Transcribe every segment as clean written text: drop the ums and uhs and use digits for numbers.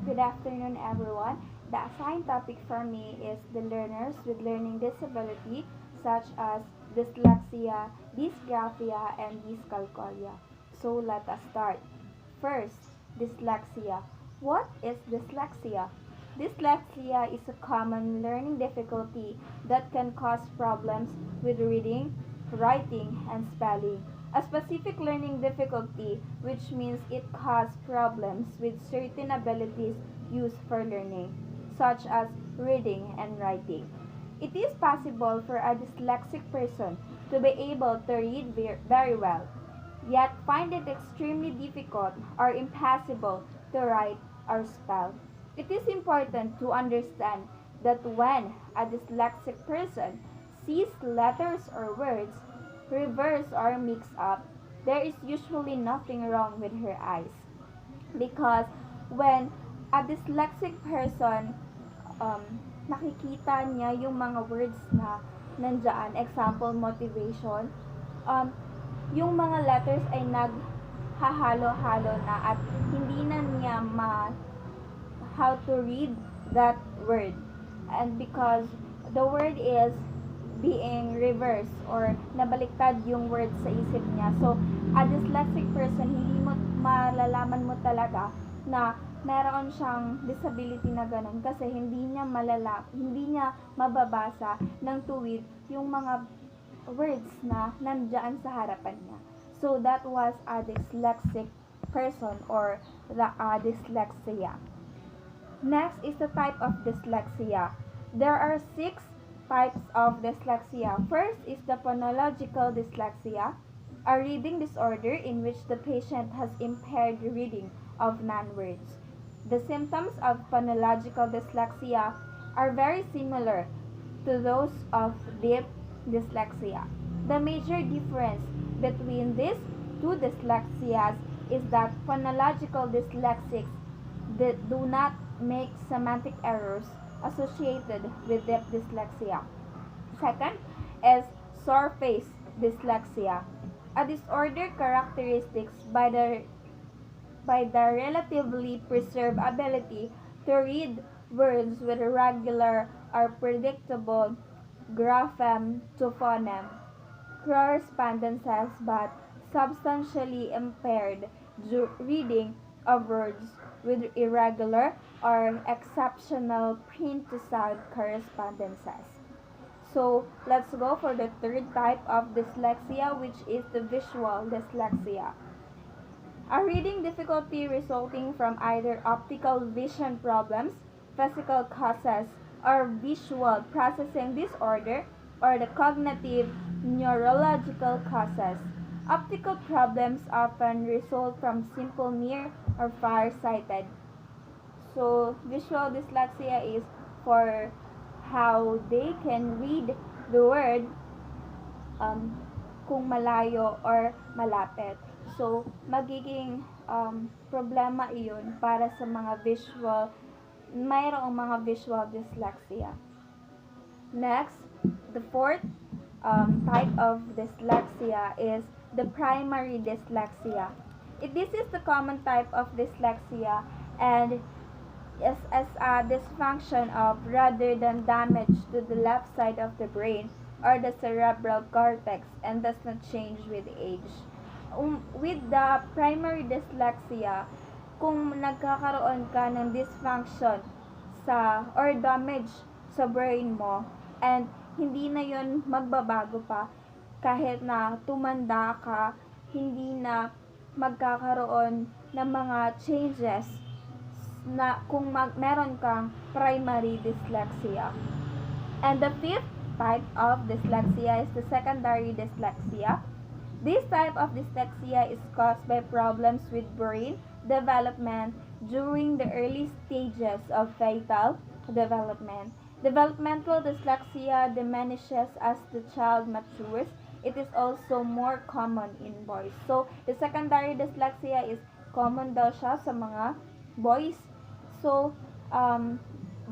Good afternoon, everyone. The assigned topic for me is the learners with learning disability such as dyslexia, dysgraphia, and dyscalculia. So let us start. First, dyslexia. What is dyslexia? Dyslexia is a common learning difficulty that can cause problems with reading, writing, and spelling. A specific learning difficulty, which means it causes problems with certain abilities used for learning, such as reading and writing. It is possible for a dyslexic person to be able to read very well, yet find it extremely difficult or impossible to write or spell. It is important to understand that when a dyslexic person sees letters or words reversed or mixed up, there is usually nothing wrong with her eyes. Because when a dyslexic person um, nakikita niya yung mga words na nandyan, example, motivation, um, yung mga letters ay naghahalo-halo na at hindi na niya how to read that word. And because the word is being reversed or nabaliktad yung word sa isip niya. So, a dyslexic person, hindi mo malalaman mo talaga na meron siyang disability na ganun kasi hindi niya mababasa ng tuwid yung mga words na nandiyan sa harapan niya. So, that was a dyslexic person or the dyslexia. Next is the type of dyslexia. There are 6 types of dyslexia. First is the phonological dyslexia, a reading disorder in which the patient has impaired reading of non-words. The symptoms of phonological dyslexia are very similar to those of deep dyslexia. The major difference between these two dyslexias is that phonological dyslexics do not make semantic errors associated with deep dyslexia. Second is surface dyslexia, a disorder characteristic by the relatively preserved ability to read words with regular or predictable grapheme to phoneme correspondences but substantially impaired reading of words with irregular or exceptional print to sound correspondences. So, let's go for the third type of dyslexia, which is the visual dyslexia. A reading difficulty resulting from either optical vision problems, physical causes, or visual processing disorder, or the cognitive neurological causes. Optical problems often result from simple near or far-sighted. So, visual dyslexia is for how they can read the word kung malayo or malapit. So, magiging problema iyon para sa mga mayroong mga visual dyslexia. Next, the fourth type of dyslexia is the primary dyslexia. This is the common type of dyslexia and is as a dysfunction of rather than damage to the left side of the brain or the cerebral cortex and does not change with age. With the primary dyslexia, kung nagkakaroon ka ng dysfunction or damage sa brain mo and hindi na yun magbabago pa kahit na tumanda ka, hindi na magkakaroon ng mga changes na kung meron kang primary dyslexia. And the fifth type of dyslexia is the secondary dyslexia. This type of dyslexia is caused by problems with brain development during the early stages of fetal development. Developmental dyslexia diminishes as the child matures. It is also more common in boys. So, the secondary dyslexia is common daw siya sa mga boys. So,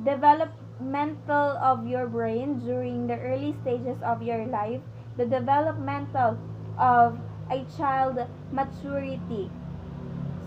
developmental of your brain during the early stages of your life, the developmental of a child maturity.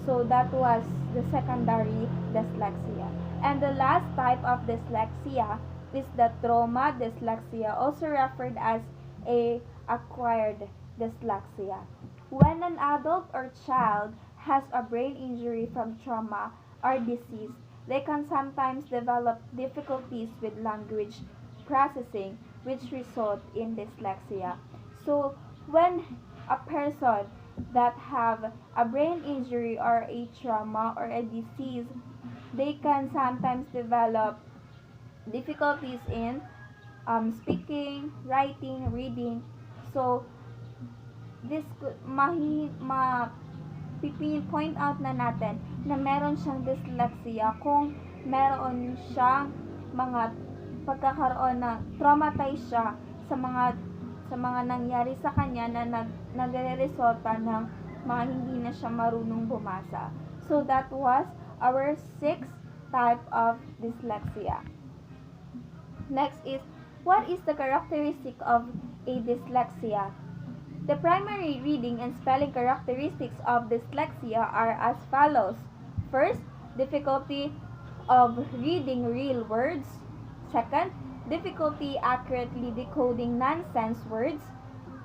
So that was the secondary dyslexia. And the last type of dyslexia is the trauma dyslexia, also referred as a acquired dyslexia. When an adult or child has a brain injury from trauma or disease, they can sometimes develop difficulties with language processing, which result in dyslexia. So when a person that have a brain injury or a trauma or a disease, they can sometimes develop difficulties in speaking, writing, reading. So this point out na natin na meron siyang dyslexia kung meron siyang mga pagkakaroon na traumatized siya sa mga nangyari sa kanya na nagre-resulta ng mga hindi na siya marunong bumasa. So that was our sixth type of dyslexia. Next is, what is the characteristic of a dyslexia? The primary reading and spelling characteristics of dyslexia are as follows. First, difficulty of reading real words. Second, difficulty accurately decoding nonsense words.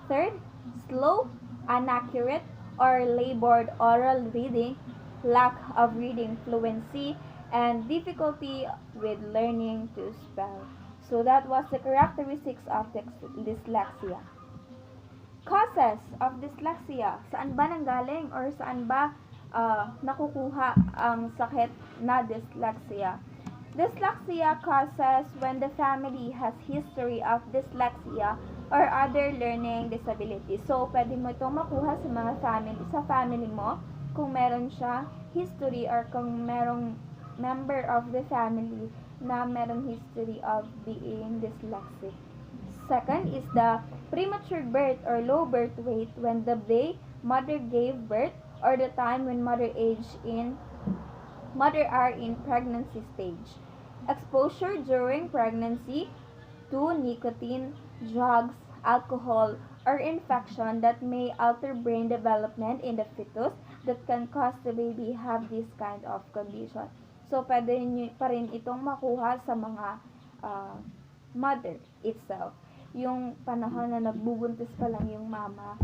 Third, slow, inaccurate, or labored oral reading, lack of reading fluency, and difficulty with learning to spell. So that was the characteristics of dyslexia. Causes of dyslexia. Saan ba nanggaling or saan ba nakukuha ang sakit na dyslexia? Dyslexia causes when the family has history of dyslexia or other learning disabilities. So, pwede mo itong makuha sa family mo kung meron siya history or kung merong member of the family na merong history of being dyslexic. Second is the premature birth or low birth weight when the day mother gave birth or the time when mother are in pregnancy stage. Exposure during pregnancy to nicotine, drugs, alcohol, or infection that may alter brain development in the fetus that can cause the baby have this kind of condition. So, pwede nyo pa rin itong makuha sa mga mother itself. Yung panahon na nagbubuntis pa lang yung mama,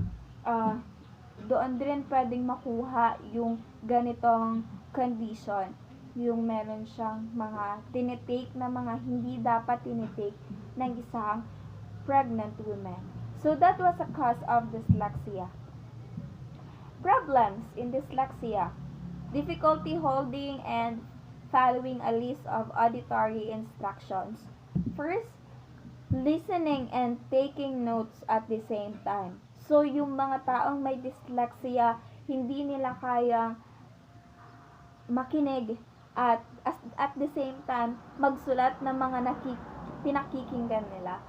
doon din pwedeng makuha yung ganitong condition. Yung meron siyang mga tinitake na mga hindi dapat tinitake ng isang pregnant woman. So that was a cause of dyslexia. Problems in dyslexia. Difficulty holding and following a list of auditory instructions. First, listening and taking notes at the same time. So, yung mga taong may dyslexia, hindi nila kayang makinig at the same time, magsulat ng mga pinakikinggan nila.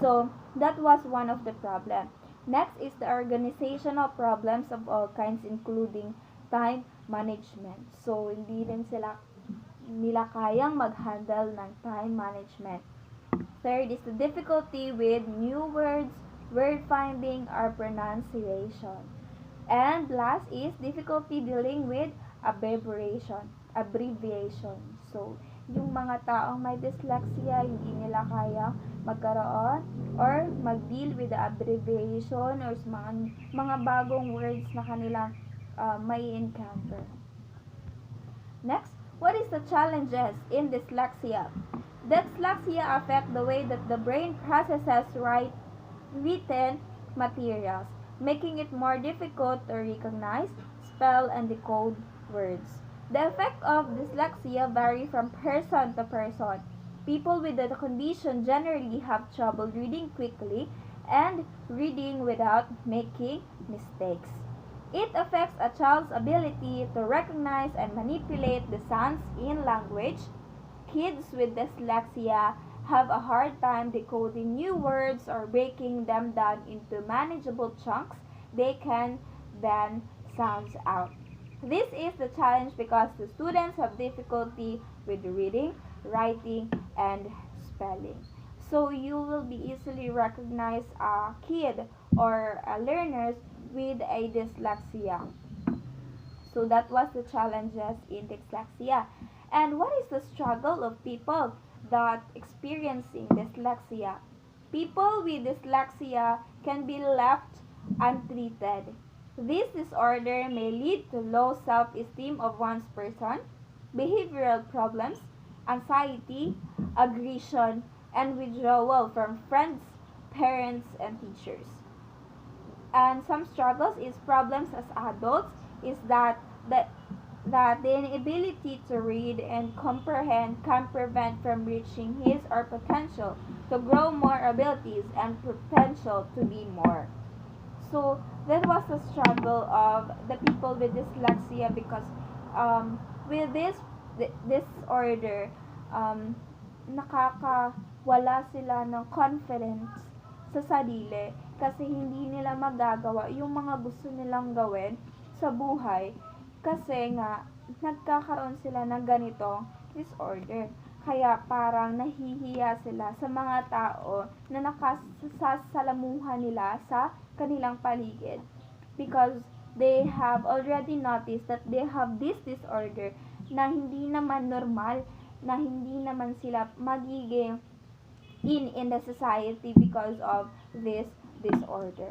So, that was one of the problems. Next is the organizational problems of all kinds, including time management. So, hindi rin nila kayang mag-handle ng time management. Third is the difficulty with new words, word finding, or pronunciation. And last is difficulty dealing with abbreviation. So, yung mga taong may dyslexia, hindi nila kaya magkaroon or mag-deal with the abbreviation or mga bagong words na kanilang may encounter. Next, what is the challenges in dyslexia? Dyslexia affect the way that the brain processes written materials, making it more difficult to recognize, spell, and decode words. The effect of dyslexia vary from person to person. People with the condition generally have trouble reading quickly and reading without making mistakes. It affects a child's ability to recognize and manipulate the sounds in language. Kids with dyslexia have a hard time decoding new words or breaking them down into manageable chunks they can then sound out. This is the challenge because the students have difficulty with reading, writing, and spelling. So you will be easily recognize a kid or a learners with a dyslexia. So that was the challenges in dyslexia. And what is the struggle of people that experiencing dyslexia? People with dyslexia can be left untreated. This disorder may lead to low self-esteem of one's person, behavioral problems, anxiety, aggression, and withdrawal from friends, parents, and teachers. And some struggles is problems as adults is that the inability to read and comprehend can prevent from reaching his or potential to grow more abilities and potential to be more. So that was the struggle of the people with dyslexia because with this disorder, um, nakakawala sila ng confidence sa sarili kasi hindi nila magagawa yung mga gusto nilang gawin sa buhay kasi nga nagkakaroon sila ng ganitong disorder. Kaya parang nahihiya sila sa mga tao na nakasasalamuhan nila sa kanilang paligid because they have already noticed that they have this disorder na hindi naman normal, na hindi naman sila magiging in the society because of this disorder.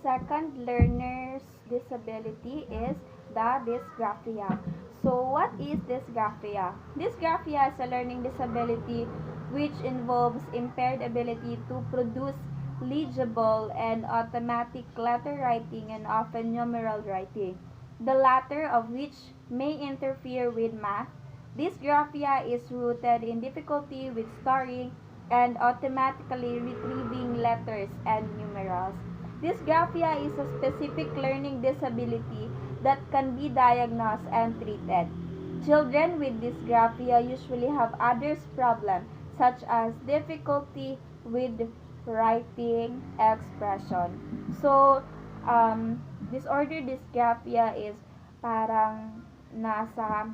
Second learner's disability is the dysgraphia. So what is dysgraphia? Dysgraphia is a learning disability which involves impaired ability to produce legible and automatic letter writing and often numeral writing, the latter of which may interfere with math. Dysgraphia is rooted in difficulty with storing and automatically retrieving letters and numerals. Dysgraphia is a specific learning disability that can be diagnosed and treated. Children with dysgraphia usually have other problems such as difficulty with writing expression. So, disorder dysgraphia is parang nasa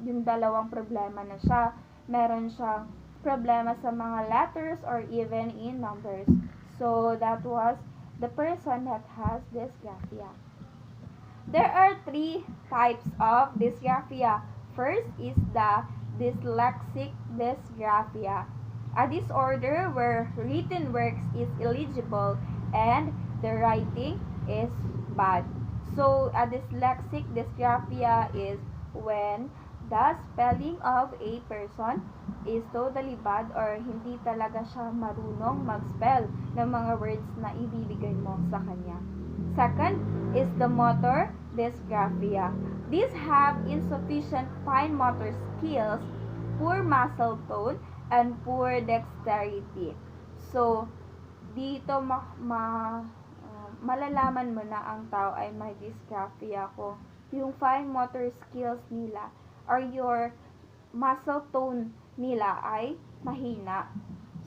yung dalawang problema na siya. Meron siyang problema sa mga letters or even in numbers. So, that was the person that has dysgraphia. There are three types of dysgraphia. First is the dyslexic dysgraphia, a disorder where written works is illegible and the writing is bad. So, a dyslexic dysgraphia is when the spelling of a person is totally bad or hindi talaga siya marunong mag-spell ng mga words na ibibigay mo sa kanya. Second is the motor dysgraphia. These have insufficient fine motor skills, poor muscle tone, and poor dexterity. So, dito malalaman mo na ang tao ay may dysgraphia ko. Yung fine motor skills nila or your muscle tone nila ay mahina.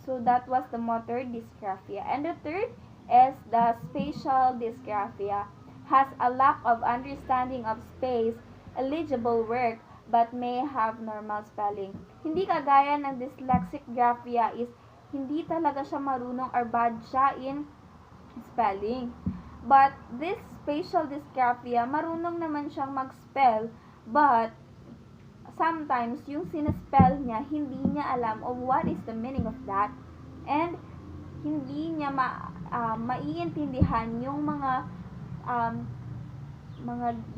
So, that was the motor dysgraphia. And the third is the spatial dysgraphia. Has a lack of understanding of space, illegible work, but may have normal spelling. Hindi kagaya ng dyslexic graphia is hindi talaga siya marunong or bad siya in spelling. But this spatial dysgraphia, marunong naman siyang mag-spell, but sometimes yung sinaspell niya, hindi niya alam of what is the meaning of that. And hindi niya maiintindihan yung mga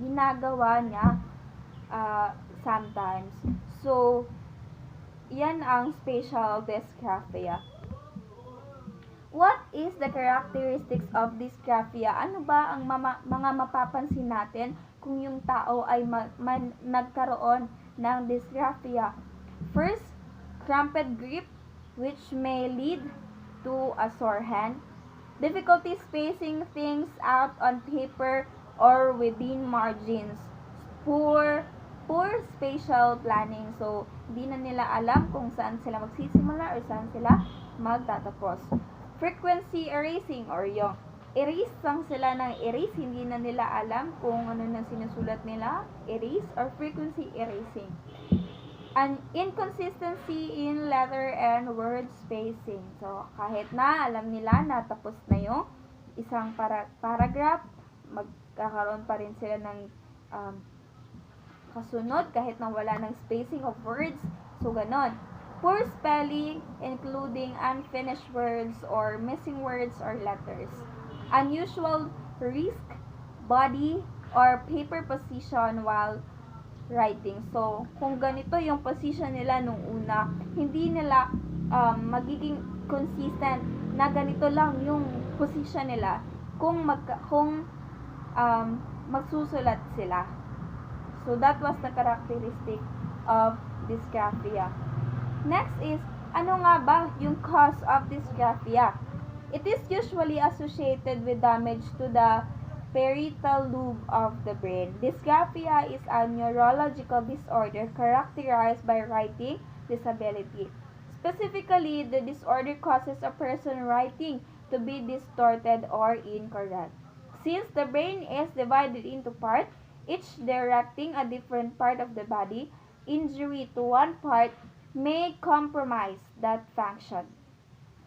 ginagawa niya sometimes. So, yan ang spatial dysgraphia. What is the characteristics of dysgraphia? Ano ba ang mga mapapansin natin kung yung tao ay nagkaroon ng dysgraphia? First, cramped grip, which may lead to a sore hand. Difficulty spacing things out on paper or within margins. Poor spatial planning. So, hindi na nila alam kung saan sila magsisimula or saan sila magtatapos. Frequency erasing or yung erase lang sila ng erase, hindi na nila alam kung ano na sinusulat nila, erase or frequency erasing. An inconsistency in letter and word spacing. So, kahit na alam nila na tapos na yung isang paragraph, magkakaroon pa rin sila ng um, kasunod kahit na wala ng spacing of words. So, ganon. Poor spelling, including unfinished words or missing words or letters. Unusual wrist, body, or paper position while writing. So, kung ganito yung position nila nung una, hindi nila magiging consistent na ganito lang yung position nila kung magsusulat sila. So, that was the characteristic of dysgraphia. Next is, ano nga ba yung cause of dysgraphia? It is usually associated with damage to the parietal lobe of the brain. Dysgraphia is a neurological disorder characterized by writing disability. Specifically, the disorder causes a person's writing to be distorted or incorrect. Since the brain is divided into parts, each directing a different part of the body, injury to one part may compromise that function.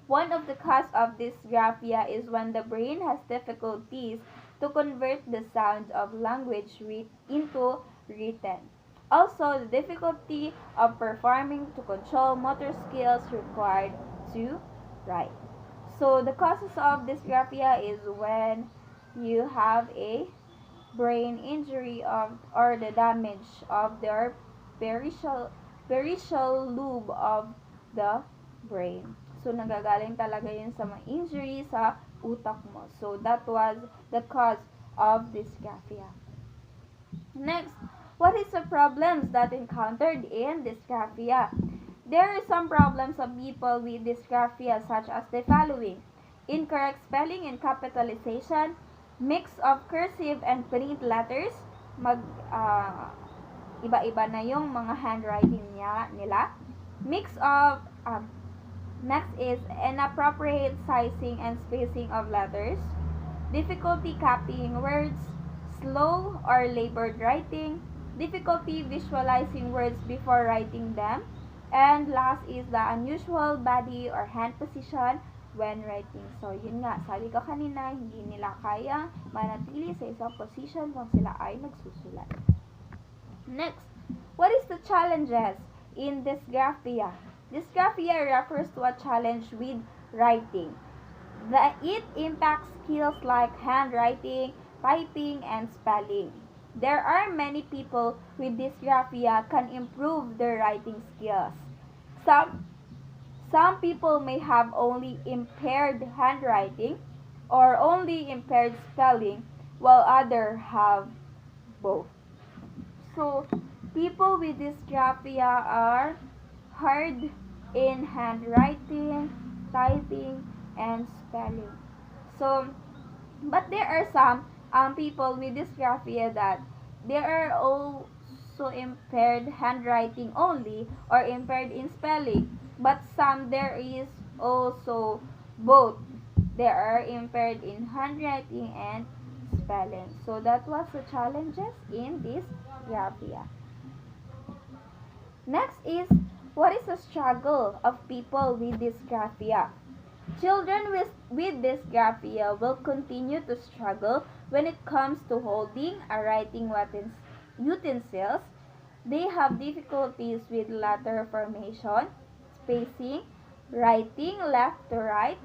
One of the causes of dysgraphia is when the brain has difficulties to convert the sounds of language into written. Also, the difficulty of performing to control motor skills required to write. So, the causes of dysgraphia is when you have a brain injury or the damage of their parietal lobe of the brain. So, nagagaling talaga yun sa mga injury sa utak mo. So, that was the cause of dysgraphia. Next, what is the problems that encountered in dysgraphia? There are some problems of people with dysgraphia such as the following: incorrect spelling and capitalization, mix of cursive and print letters, iba-iba na yung mga handwriting nila, mix of next is inappropriate sizing and spacing of letters, difficulty copying words, slow or labored writing, difficulty visualizing words before writing them, and last is the unusual body or hand position when writing. So, yun nga, sabi ko kanina, hindi nila kaya manatili sa isang position kung sila ay nagsusulat. Next, what is the challenges in dysgraphia? Dysgraphia refers to a challenge with writing. It impacts skills like handwriting, typing, and spelling. There are many people with dysgraphia can improve their writing skills. Some people may have only impaired handwriting or only impaired spelling, while others have both. So, people with dysgraphia are hard in handwriting, typing, and spelling. So, but there are some people with dysgraphia that they are also impaired handwriting only or impaired in spelling. But some there is also both. They are impaired in handwriting and spelling. So that was the challenges in dysgraphia. Next is, what is the struggle of people with dysgraphia? Children with dysgraphia will continue to struggle when it comes to holding a writing utensils. They have difficulties with letter formation, spacing, writing left to right,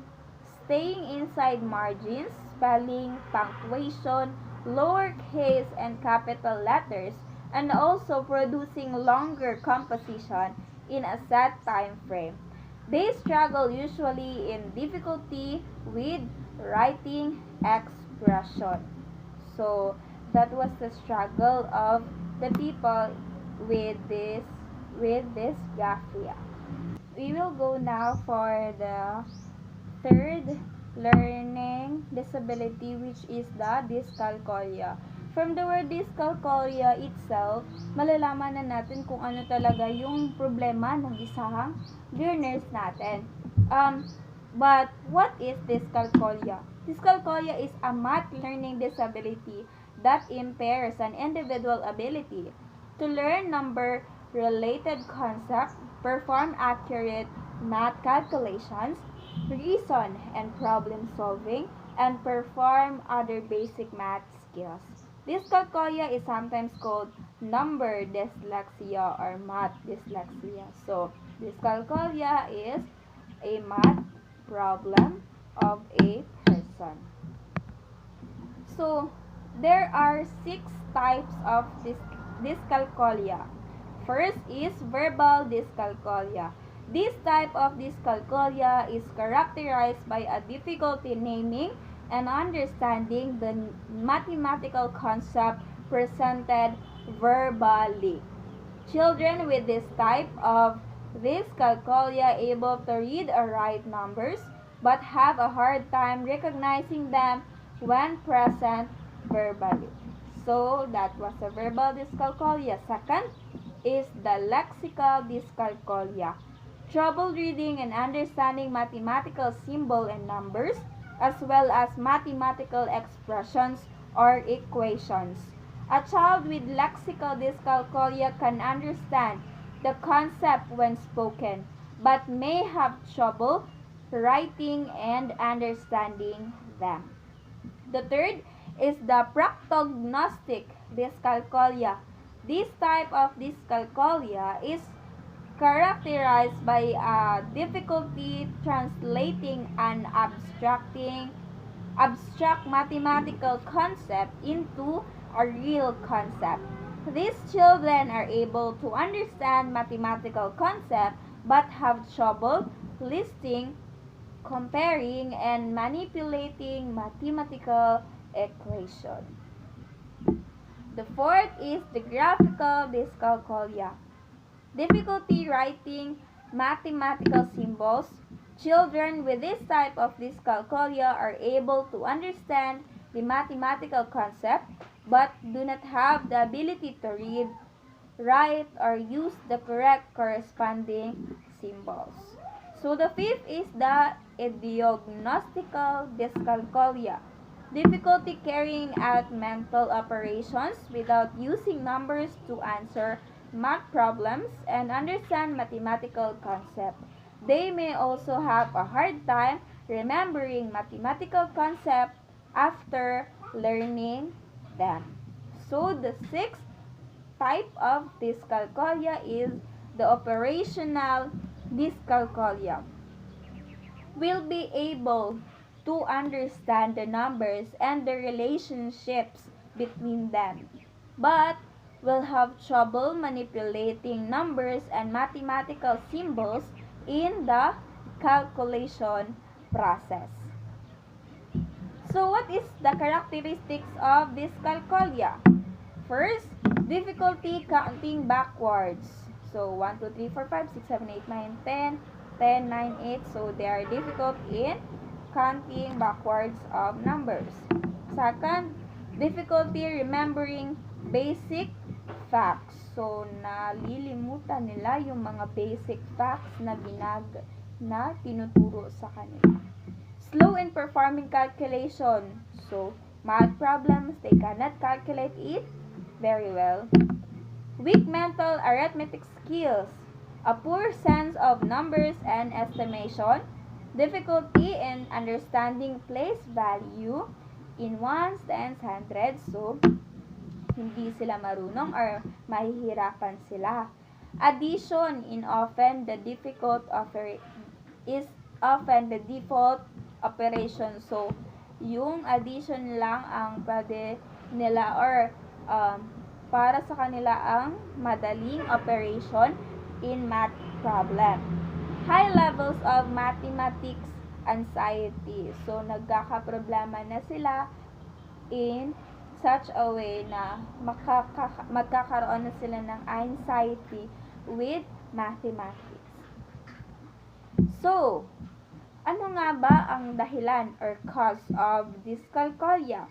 staying inside margins, spelling, punctuation, lowercase and capital letters, and also producing longer composition in a set time frame. They struggle usually in difficulty with writing expression. So, that was the struggle of the people with dysgraphia. We will go now for the third learning disability, which is the dyscalculia. From the word dyscalculia itself, malalaman na natin kung ano talaga yung problema ng isang learners natin. But what is dyscalculia? Dyscalculia is a math learning disability that impairs an individual ability to learn number-related concepts, perform accurate math calculations, reason and problem solving, and perform other basic math skills. Dyscalculia is sometimes called number dyslexia or math dyslexia. So, dyscalculia is a math problem of a person. So, there are 6 types of dyscalculia. First is verbal dyscalculia. This type of dyscalculia is characterized by a difficulty naming and understanding the mathematical concept presented verbally. Children with this type of dyscalculia able to read or write numbers but have a hard time recognizing them when present verbally. So that was a verbal dyscalculia. Second is the lexical dyscalculia. Trouble reading and understanding mathematical symbols and numbers as well as mathematical expressions or equations. A child with lexical dyscalculia can understand the concept when spoken, but may have trouble writing and understanding them. The third is the proctognostic dyscalculia. This type of dyscalculia is characterized by difficulty translating an abstract mathematical concept into a real concept. These children are able to understand mathematical concept but have trouble listing, comparing, and manipulating mathematical equation. The fourth is the graphical dyscalculia. Difficulty writing mathematical symbols. Children with this type of dyscalculia are able to understand the mathematical concept but do not have the ability to read, write, or use the correct corresponding symbols. So the fifth is the idiognostical dyscalculia. Difficulty carrying out mental operations without using numbers to answer math problems and understand mathematical concepts. They may also have a hard time remembering mathematical concepts after learning them. So the sixth type of dyscalculia is the operational dyscalculia. Will be able to understand the numbers and the relationships between them, but will have trouble manipulating numbers and mathematical symbols in the calculation process. So what is the characteristics of dyscalculia? First, difficulty counting backwards. So 1, 2, 3, 4, 5, 6, 7, 8, 9, 10, 10, 9, 8. So they are difficult in counting backwards of numbers. Second, difficulty remembering basic facts. So nalilimutan nila yung mga basic facts na tinuturo sa kanila. Slow in performing calculation. So math problems, they cannot calculate it very well. Weak mental arithmetic skills, a poor sense of numbers and estimation, difficulty in understanding place value in ones, tens, hundreds. So, hindi sila marunong or mahihirapan sila. Addition is often the default operation. So, yung addition lang ang pwede nila or para sa kanila ang madaling operation in math problem. High levels of mathematics anxiety. So, nagkakaproblema na sila in such a way na magkakaroon na sila ng anxiety with mathematics. So, ano nga ba ang dahilan or cause of dyscalculia?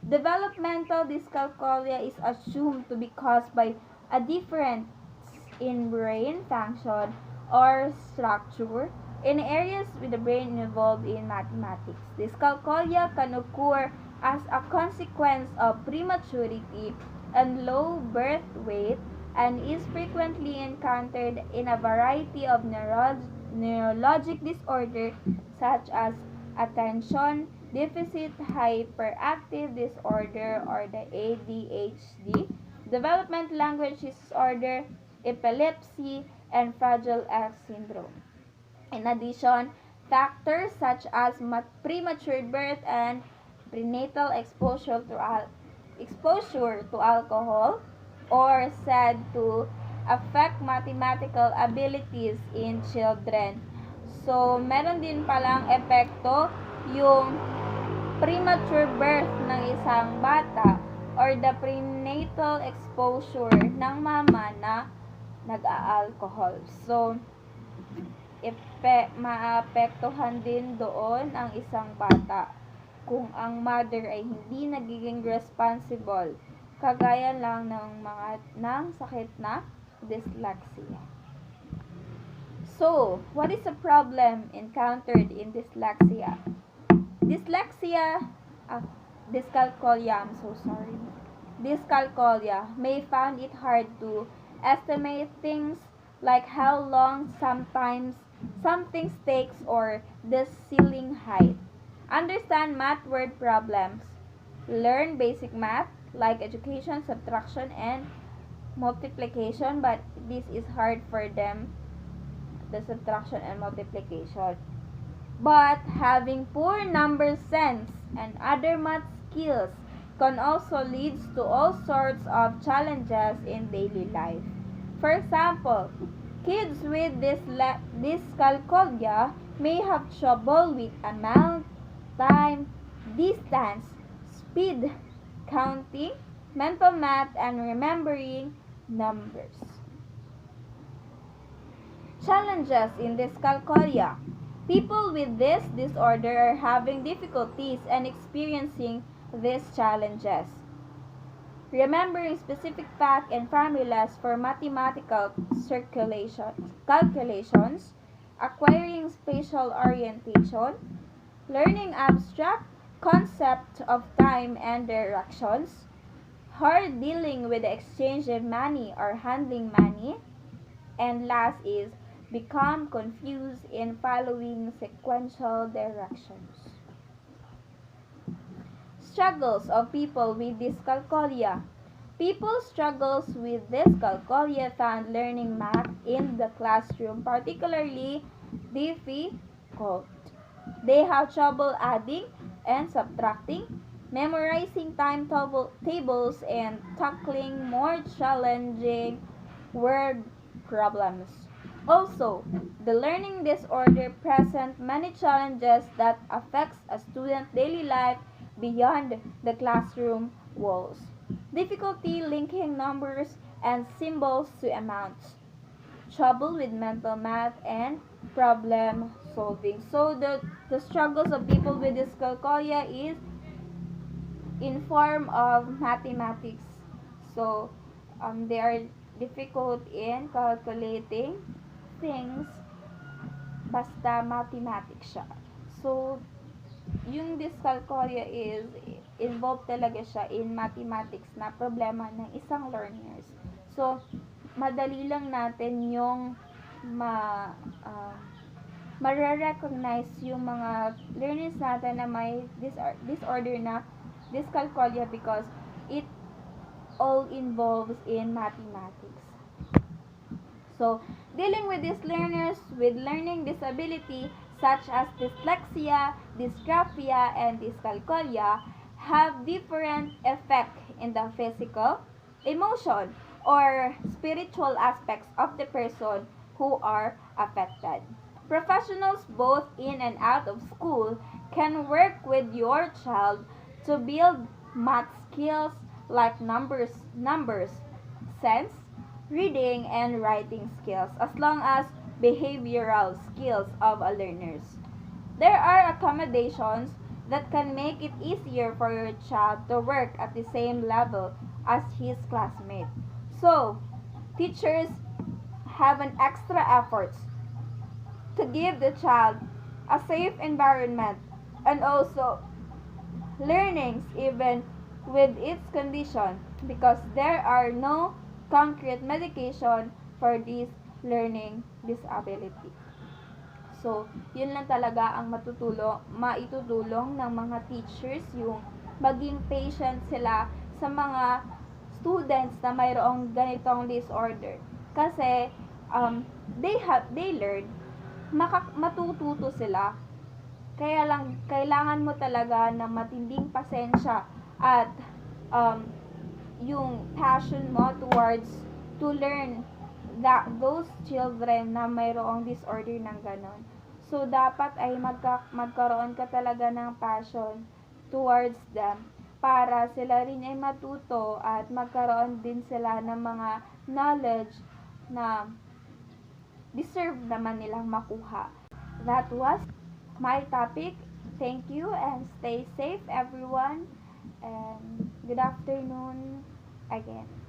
Developmental dyscalculia is assumed to be caused by a difference in brain function or structure in areas with the brain involved in mathematics. Dyscalculia can occur as a consequence of prematurity and low birth weight and is frequently encountered in a variety of neurologic disorders such as attention deficit hyperactive disorder or the ADHD, development language disorder, epilepsy, and Fragile X syndrome. In addition, factors such as premature birth and prenatal exposure to alcohol or said to affect mathematical abilities in children. So, meron din palang epekto yung premature birth ng isang bata or the prenatal exposure ng mama na nag-aalcohol. So, maapektuhan din doon ang isang bata kung ang mother ay hindi nagiging responsible, kagaya lang ng sakit na dyslexia. So, what is the problem encountered in dyslexia? Dyscalculia, Dyscalculia may find it hard to estimate things like how long sometimes something takes or the ceiling height. Understand math word problems. Learn basic math like education, subtraction, and multiplication, but this is hard for them, the subtraction and multiplication. But having poor number sense and other math skills can also lead to all sorts of challenges in daily life. For example, kids with dyscalculia may have trouble with amount, time, distance, speed, counting, mental math, and remembering numbers. Challenges in dyscalculia. People with this disorder are having difficulties and experiencing these challenges. Remembering specific facts and formulas for mathematical calculations, acquiring spatial orientation, learning abstract concept of time and directions, hard dealing with the exchange of money or handling money, and last is become confused in following sequential directions. Struggles of people with dyscalculia. People struggles with dyscalculia found learning math in the classroom particularly difficult. They have trouble adding and subtracting, memorizing timetables, and tackling more challenging word problems. Also, the learning disorder presents many challenges that affects a student's daily life beyond the classroom walls. Difficulty linking numbers and symbols to amounts. Trouble with mental math and problem solving. So the struggles of people with dyscalculia is in form of mathematics. So they are difficult in calculating things basta mathematics siya. So yung dyscalculia is involved talaga siya in mathematics na problema ng isang learners. So madali lang natin yung ma-recognize yung mga learners natin na may disorder na dyscalculia because it all involves in mathematics. So, dealing with these learners with learning disability such as dyslexia, dysgraphia, and dyscalculia have different effects in the physical, emotion, or spiritual aspects of the person who are affected. Professionals both in and out of school can work with your child to build math skills like numbers, sense, reading, and writing skills, as long as behavioral skills of a learners. There are accommodations that can make it easier for your child to work at the same level as his classmate. So, teachers have an extra effort to give the child a safe environment and also learnings even with its condition because there are no concrete medication for this learning disability. So, yun lang talaga ang maitutulong ng mga teachers, yung maging patient sila sa mga students na mayroong ganitong disorder. Kasi, they learn, matututo sila. Kaya lang, kailangan mo talaga ng matinding pasensya at um, yung passion mo towards to learn those children na mayroong disorder ng ganon. So, dapat ay magkaroon ka talaga ng passion towards them para sila rin ay matuto at magkaroon din sila ng mga knowledge na deserve naman nilang makuha. That was my topic. Thank you and stay safe everyone. And good afternoon again.